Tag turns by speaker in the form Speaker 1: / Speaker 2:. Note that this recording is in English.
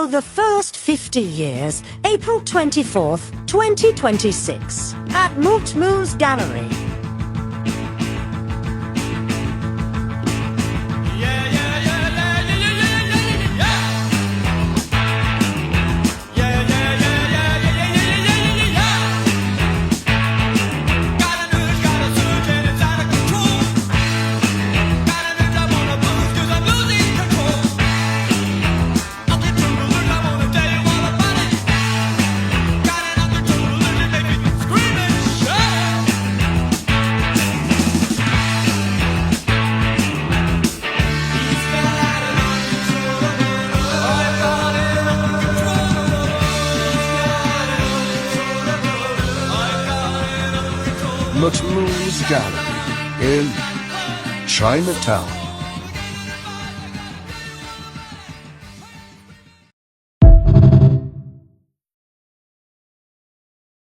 Speaker 1: the first 50 years, April 24th, 2026, at Mutmu's Gallery.
Speaker 2: Mutmu's Gallery in Chinatown.